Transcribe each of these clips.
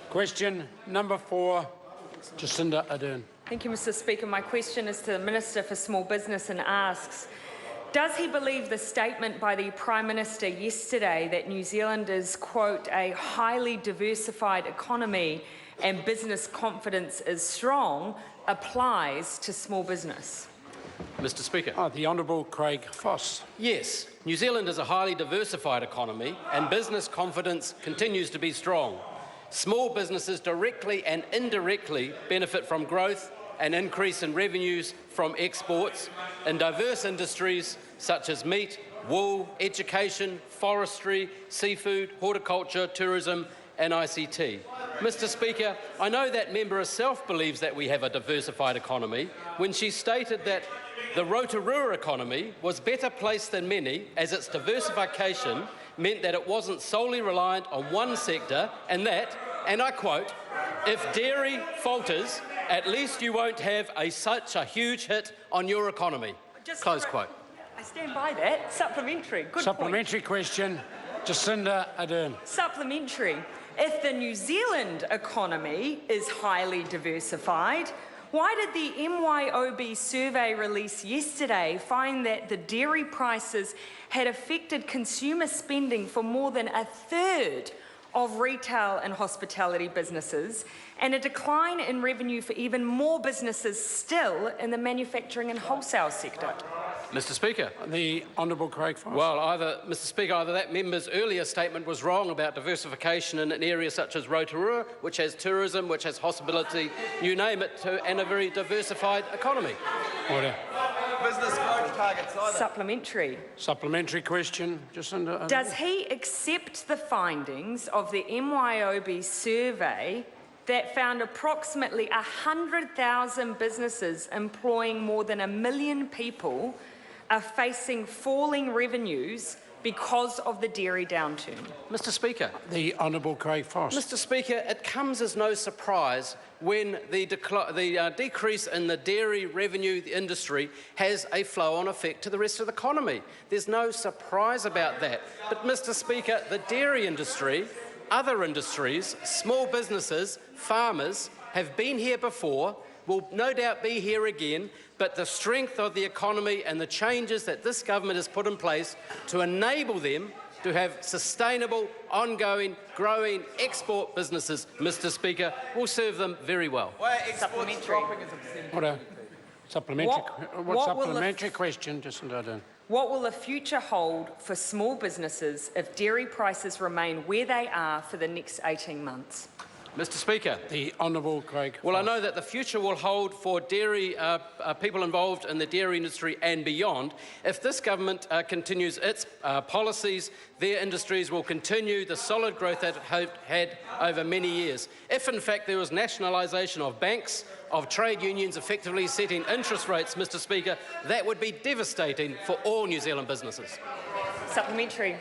Question number 4, Jacinda Ardern. Thank you, Mr. Speaker. My question is to the Minister for Small Business and asks, does he believe the statement by the Prime Minister yesterday that New Zealand is, quote, a highly diversified economy and business confidence is strong applies to small business? Mr. Speaker. The Honourable Craig Foss. Yes, New Zealand is a highly diversified economy and business confidence continues to be strong. Small businesses directly and indirectly benefit from growth and increase in revenues from exports in diverse industries such as meat, wool, education, forestry, seafood, horticulture, tourism and ICT. Mr. Speaker, I know that member herself believes that we have a diversified economy when she stated that the Rotorua economy was better placed than many as its diversification meant that it wasn't solely reliant on one sector and that, and I quote, if dairy falters, at least you won't have such a huge hit on your economy. Close quote. I stand by that. Supplementary. Good Supplementary point. Question, Jacinda Ardern. Supplementary. If the New Zealand economy is highly diversified, why did the MYOB survey released yesterday find that the dairy prices had affected consumer spending for more than a third of retail and hospitality businesses and a decline in revenue for even more businesses still in the manufacturing and wholesale sector? Mr. Speaker. The Honourable Craig Foss. Well, Mr. Speaker, either that member's earlier statement was wrong about diversification in an area such as Rotorua, which has tourism, which has hospitality, you name it, and a very diversified economy. Order. Business growth targets either. Supplementary. Supplementary question, Jacinda Ardern. Does he accept the findings of the MYOB survey that found approximately 100,000 businesses employing more than 1 million people are facing falling revenues because of the dairy downturn? Mr. Speaker. The Honourable Craig Foss. Mr. Speaker, it comes as no surprise when the decrease in the dairy revenue industry has a flow-on effect to the rest of the economy. There's no surprise about that. But, Mr. Speaker, the dairy industry, other industries, small businesses, farmers have been here before, will no doubt be here again, but the strength of the economy and the changes that this government has put in place to enable them to have sustainable, ongoing, growing export businesses, Mr. Speaker, will serve them very well. Why are exports dropping as a percentage? Order. Supplementary question, Jacinda Ardern. What will the future hold for small businesses if dairy prices remain where they are for the next 18 months? Mr. Speaker. The Honourable Craig Foss. Well, I know that the future will hold for dairy people involved in the dairy industry and beyond. If this government continues its policies, their industries will continue the solid growth that it had over many years. If, in fact, there was nationalisation of banks, of trade unions effectively setting interest rates, Mr. Speaker, that would be devastating for all New Zealand businesses. Supplementary.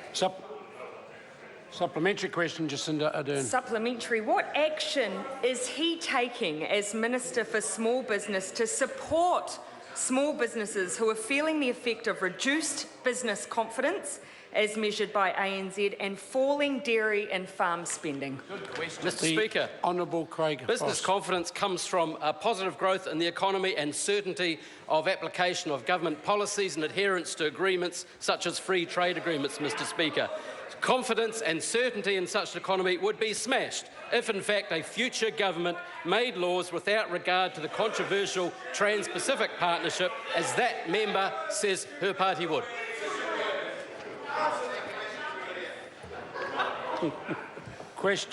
Supplementary question, Jacinda Ardern. Supplementary. What action is he taking as Minister for Small Business to support small businesses who are feeling the effect of reduced business confidence as measured by ANZ and falling dairy and farm spending? Mr. Speaker. Honourable Craig Business Foss. confidence comes from positive growth in the economy and certainty of application of government policies and adherence to agreements such as free trade agreements, Mr. Speaker. Confidence and certainty in such an economy would be smashed if, in fact, a future government made laws without regard to the controversial Trans-Pacific Partnership, as that member says her party would. Question.